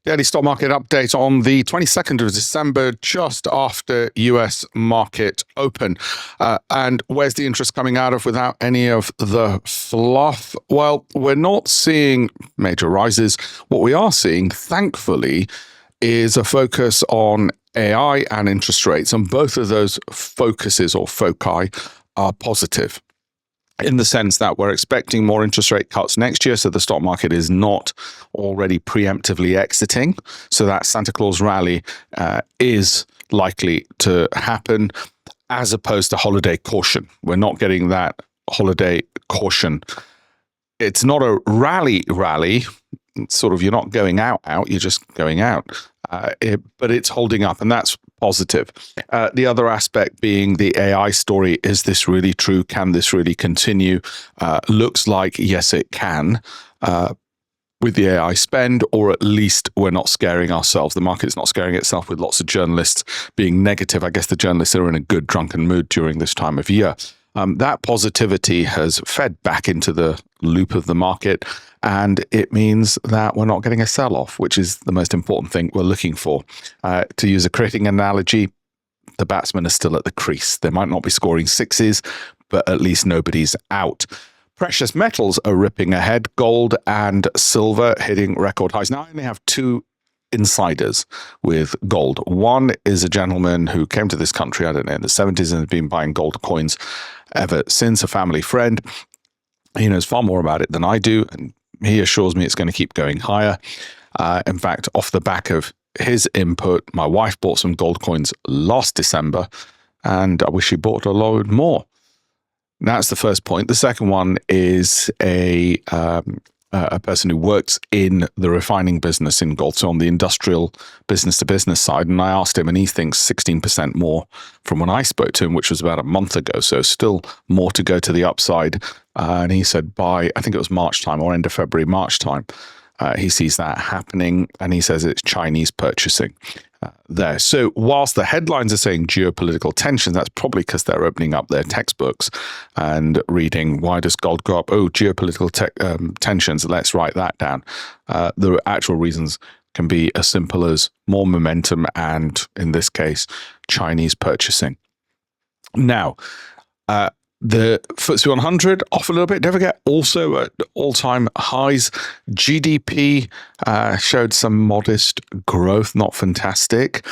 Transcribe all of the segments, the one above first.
Daily stock market update on the 22nd of December, just after US market open. And where's the interest coming out of without any of the fluff? Well, we're not seeing major rises. What we are seeing, thankfully, is a focus on AI and interest rates. And both of those focuses or foci are positive, in the sense that we're expecting more interest rate cuts next year, so the stock market is not already preemptively exiting. So that Santa Claus rally is likely to happen, as opposed to holiday caution. We're not getting that holiday caution. It's not a rally. It's sort of, you're not going out, you're just going out. But it's holding up, and that's positive. The other aspect being the AI story. Is this really true? Can this really continue? Looks like, yes, it can, with the AI spend, or at least we're not scaring ourselves. The market's not scaring itself with lots of journalists being negative. I guess the journalists are in a good drunken mood during this time of year. That positivity has fed back into the loop of the market, and it means that we're not getting a sell-off, which is the most important thing we're looking for. To use a cricketing analogy, the batsmen are still at the crease. They might not be scoring sixes, but at least nobody's out. Precious metals are ripping ahead. Gold and silver hitting record highs. Now, I only have two insiders with gold. One is a gentleman who came to this country, I don't know, in the 70s and has been buying gold coins ever since, a family friend. He knows far more about it than I do, and he assures me it's going to keep going higher. In fact, off the back of his input, my wife bought some gold coins last December, and I wish she bought a load more. That's the first point. The second one is a person who works in the refining business in gold, so on the industrial business-to-business side. And I asked him, and he thinks 16% more from when I spoke to him, which was about a month ago. So still more to go to the upside. And he said by, I think it was March time, or end of February, March time, he sees that happening, and he says it's Chinese purchasing there. So whilst the headlines are saying geopolitical tension, that's probably because they're opening up their textbooks and reading, why does gold go up? Oh, geopolitical tensions, let's write that down. The actual reasons can be as simple as more momentum and, in this case, Chinese purchasing. Now, the FTSE 100 off a little bit. Don't forget, also at all-time highs. GDP showed some modest growth, not fantastic,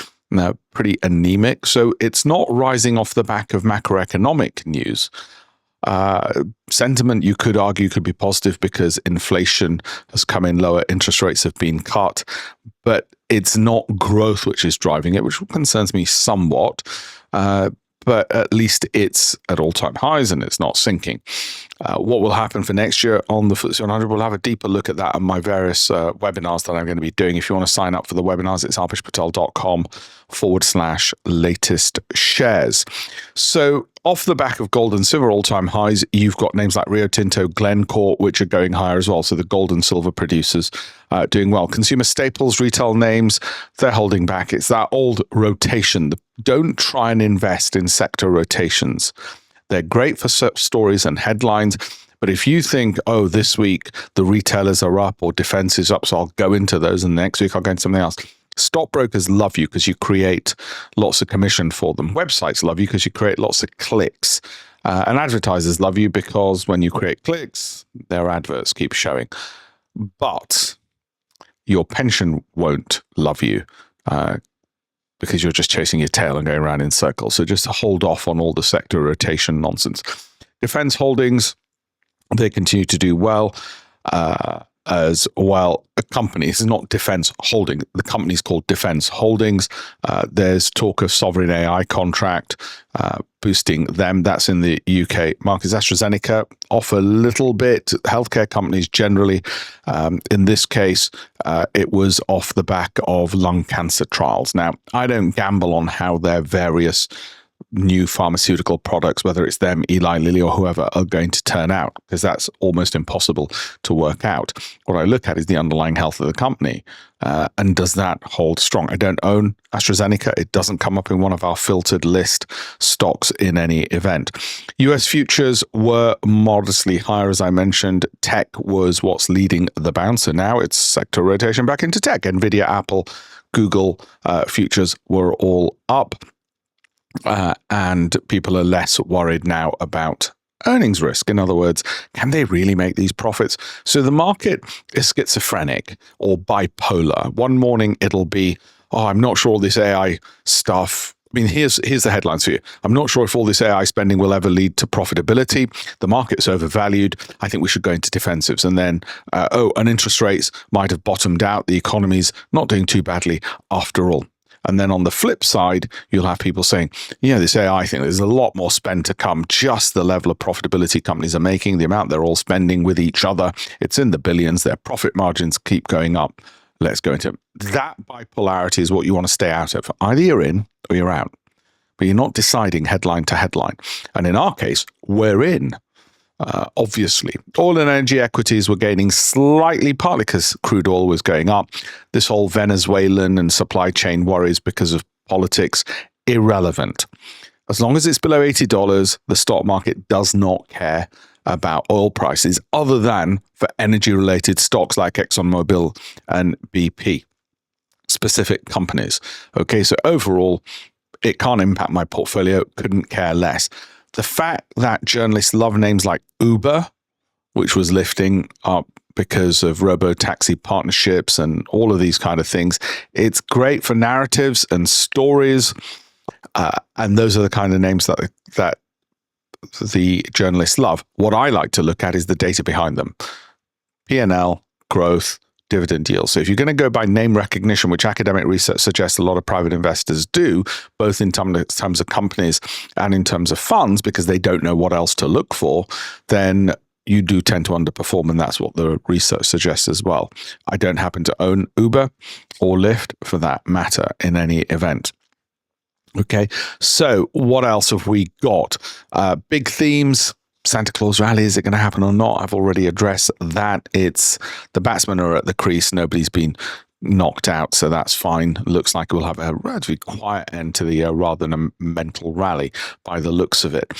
pretty anemic. So it's not rising off the back of macroeconomic news. Sentiment, you could argue, could be positive because inflation has come in lower, interest rates have been cut, but it's not growth which is driving it, which concerns me somewhat. But at least it's at all-time highs and it's not sinking. What will happen for next year on the FTSE 100? We'll have a deeper look at that on my various webinars that I'm going to be doing. If you want to sign up for the webinars, it's alpeshpatel.com/latest shares. So off the back of gold and silver all-time highs, you've got names like Rio Tinto, Glencore, which are going higher as well. So the gold and silver producers doing well. Consumer staples, retail names, they're holding back. It's that old rotation. Don't try and invest in sector rotations. They're great for stories and headlines. But if you think, oh, this week the retailers are up or defense is up, so I'll go into those, and next week I'll go into something else. Stockbrokers love you because you create lots of commission for them. Websites love you because you create lots of clicks. And advertisers love you because when you create clicks, their adverts keep showing. But your pension won't love you because you're just chasing your tail and going around in circles. So just hold off on all the sector rotation nonsense. Defense holdings, they continue to do well. As well, a company, this is not Defense Holding, the company's called Defense Holdings. There's talk of sovereign AI contract boosting them. That's in the UK markets. AstraZeneca off a little bit. Healthcare companies generally, in this case, it was off the back of lung cancer trials. Now, I don't gamble on how their various new pharmaceutical products, whether it's them, Eli Lilly, or whoever, are going to turn out, because that's almost impossible to work out. What I look at is the underlying health of the company, and does that hold strong? I don't own AstraZeneca. It doesn't come up in one of our filtered list stocks in any event. US futures were modestly higher, as I mentioned. Tech was what's leading the bounce, and now it's sector rotation back into tech. Nvidia, Apple, Google futures were all up. And people are less worried now about earnings risk. In other words, can they really make these profits? So the market is schizophrenic or bipolar. One morning it'll be, oh, I'm not sure all this AI stuff. I mean, here's the headlines for you. I'm not sure if all this AI spending will ever lead to profitability. The market's overvalued. I think we should go into defensives. And then, and interest rates might have bottomed out. The economy's not doing too badly after all. And then on the flip side, you'll have people saying, this AI thing, there's a lot more spend to come. Just the level of profitability companies are making, the amount they're all spending with each other, it's in the billions. Their profit margins keep going up. Let's go into it. That bipolarity is what you want to stay out of. Either you're in or you're out, but you're not deciding headline to headline. And in our case, we're in. Obviously, oil and energy equities were gaining slightly, partly because crude oil was going up. This whole Venezuelan and supply chain worries because of politics, irrelevant. As long as it's below $80, the stock market does not care about oil prices, other than for energy-related stocks like ExxonMobil and BP, specific companies. Okay, so overall, it can't impact my portfolio, couldn't care less. The fact that journalists love names like Uber, which was lifting up because of robo-taxi partnerships and all of these kind of things, it's great for narratives and stories. And those are the kind of names that the journalists love. What I like to look at is the data behind them. P&L, growth, dividend yield. So if you're going to go by name recognition, which academic research suggests a lot of private investors do, both in terms of companies and in terms of funds, because they don't know what else to look for, then you do tend to underperform. And that's what the research suggests as well. I don't happen to own Uber or Lyft for that matter in any event. Okay, so what else have we got? Big themes. Santa Claus rally, is it going to happen or not? I've already addressed that. It's the batsmen are at the crease. Nobody's been knocked out, so that's fine. Looks like we'll have a relatively quiet end to the year rather than a mental rally by the looks of it.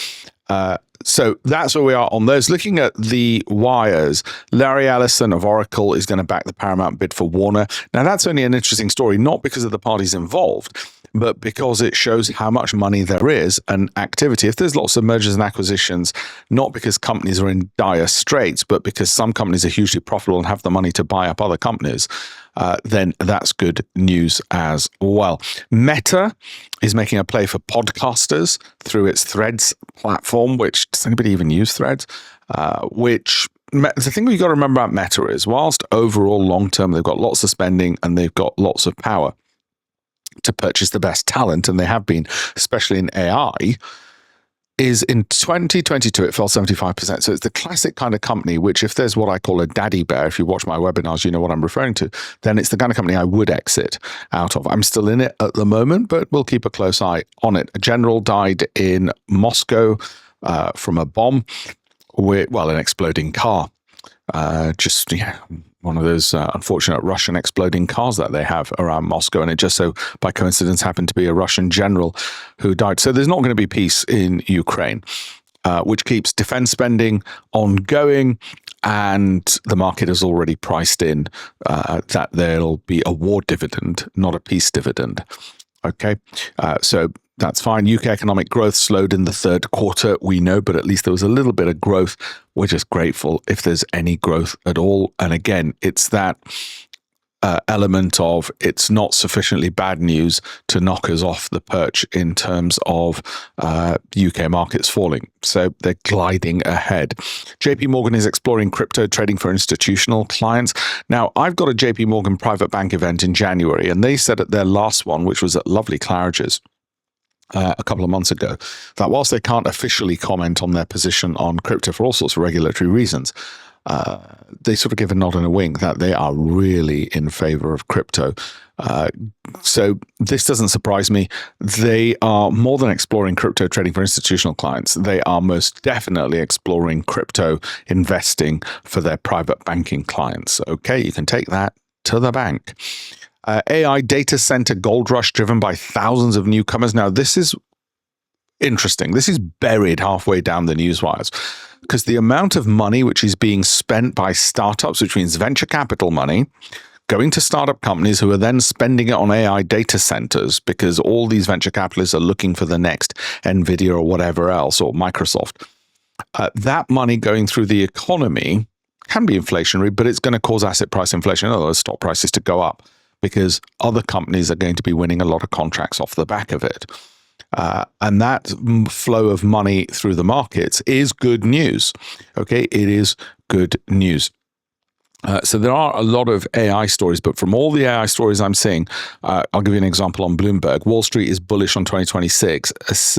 So that's where we are on those. Looking at the wires, Larry Ellison of Oracle is going to back the Paramount bid for Warner. Now, that's only an interesting story, not because of the parties involved, but because it shows how much money there is and activity. If there's lots of mergers and acquisitions, not because companies are in dire straits, but because some companies are hugely profitable and have the money to buy up other companies, then that's good news as well. Meta is making a play for podcasters through its Threads platform, which, does anybody even use Threads? The thing we've got to remember about Meta is, whilst overall long-term they've got lots of spending and they've got lots of power to purchase the best talent, and they have been, especially in AI, is in 2022, it fell 75%. So it's the classic kind of company, which if there's what I call a daddy bear, if you watch my webinars, you know what I'm referring to, then it's the kind of company I would exit out of. I'm still in it at the moment, but we'll keep a close eye on it. A general died in Moscow from a bomb, an exploding car. One of those unfortunate Russian exploding cars that they have around Moscow. And it just so by coincidence happened to be a Russian general who died. So there's not going to be peace in Ukraine, which keeps defense spending ongoing. And the market has already priced in that there'll be a war dividend, not a peace dividend. Okay, so that's fine. UK economic growth slowed in the third quarter, we know, but at least there was a little bit of growth. We're just grateful if there's any growth at all. And again, it's that element of it's not sufficiently bad news to knock us off the perch in terms of UK markets falling. So they're gliding ahead. JP Morgan is exploring crypto trading for institutional clients. Now, I've got a JP Morgan private bank event in January, and they said at their last one, which was at lovely Claridge's, a couple of months ago, that whilst they can't officially comment on their position on crypto for all sorts of regulatory reasons, they sort of give a nod and a wink that they are really in favor of crypto. So this doesn't surprise me. They are more than exploring crypto trading for institutional clients. They are most definitely exploring crypto investing for their private banking clients. Okay, you can take that to the bank. AI data center gold rush driven by thousands of newcomers. Now, this is interesting. This is buried halfway down the newswires because the amount of money which is being spent by startups, which means venture capital money, going to startup companies who are then spending it on AI data centers because all these venture capitalists are looking for the next NVIDIA or whatever else, or Microsoft. That money going through the economy can be inflationary, but it's going to cause asset price inflation, in other words, stock prices to go up because other companies are going to be winning a lot of contracts off the back of it. And that flow of money through the markets is good news. Okay, it is good news. So there are a lot of AI stories, but from all the AI stories I'm seeing, I'll give you an example on Bloomberg. Wall Street is bullish on 2026,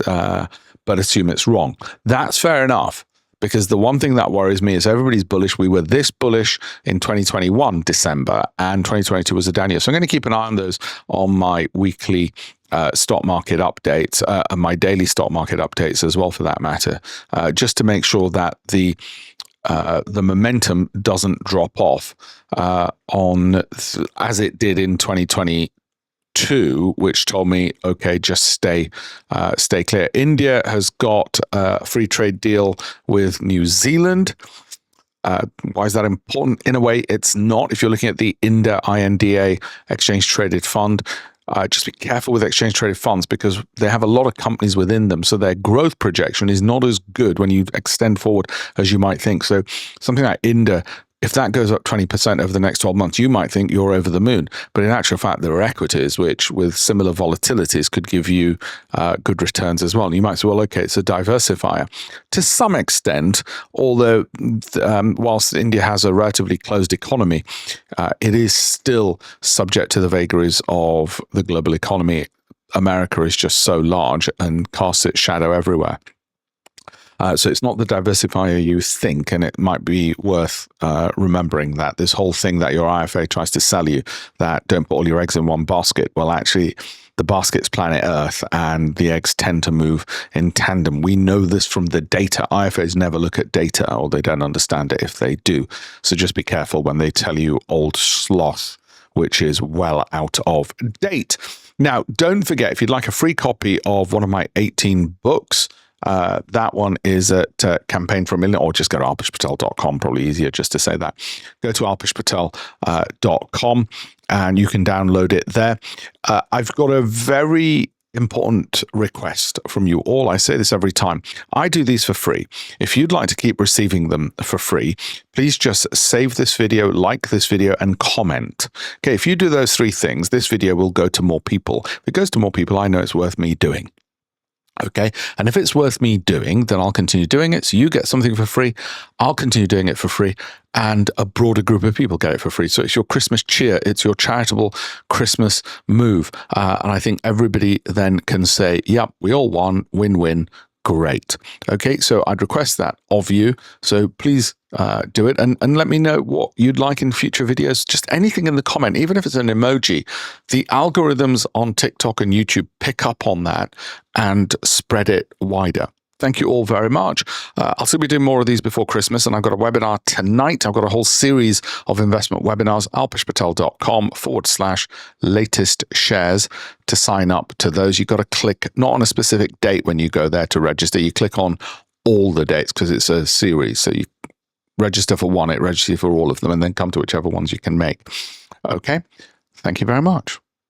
but assume it's wrong. That's fair enough, because the one thing that worries me is everybody's bullish. We were this bullish in 2021, December, and 2022 was a down year. So I'm going to keep an eye on those on my weekly stock market updates, and my daily stock market updates as well, for that matter, just to make sure that the momentum doesn't drop off as it did in 2022, which told me, okay, just stay clear. India has got a free trade deal with New Zealand. Why is that important? In a way, it's not. If you're looking at the INDA exchange traded fund, just be careful with exchange traded funds because they have a lot of companies within them. So their growth projection is not as good when you extend forward as you might think. So something like India, if that goes up 20% over the next 12 months, you might think you're over the moon. But in actual fact, there are equities which, with similar volatilities, could give you good returns as well. And you might say, well, okay, it's a diversifier. To some extent, although whilst India has a relatively closed economy, it is still subject to the vagaries of the global economy. America is just so large and casts its shadow everywhere. So it's not the diversifier you think, and it might be worth remembering that this whole thing that your IFA tries to sell you, that don't put all your eggs in one basket, well, actually, the basket's planet Earth, and the eggs tend to move in tandem. We know this from the data. IFAs never look at data, or they don't understand it if they do. So just be careful when they tell you old sloth, which is well out of date. Now, don't forget, if you'd like a free copy of one of my 18 books, that one is at Campaign for $1 Million, or just go to alpeshpatel.com, probably easier just to say that. Go to alpeshpatel.com and you can download it there. I've got a very important request from you all. I say this every time. I do these for free. If you'd like to keep receiving them for free, please just save this video, like this video, and comment. Okay, if you do those three things, this video will go to more people. If it goes to more people, I know it's worth me doing. Okay, and if it's worth me doing, then I'll continue doing it. So you get something for free, I'll continue doing it for free, and a broader group of people get it for free. So it's your Christmas cheer, it's your charitable Christmas move. And I think everybody then can say, yep, we all won, win-win, great. Okay, so I'd request that of you. So please do it and let me know what you'd like in future videos. Just anything in the comment, even if it's an emoji. The algorithms on TikTok and YouTube pick up on that and spread it wider. Thank you all very much. I'll still be doing more of these before Christmas, and I've got a webinar tonight. I've got a whole series of investment webinars, alpeshpatel.com/latest shares to sign up to those. You've got to click not on a specific date when you go there to register. You click on all the dates because it's a series. So you register for one, it registers for all of them, and then come to whichever ones you can make. Okay. Thank you very much.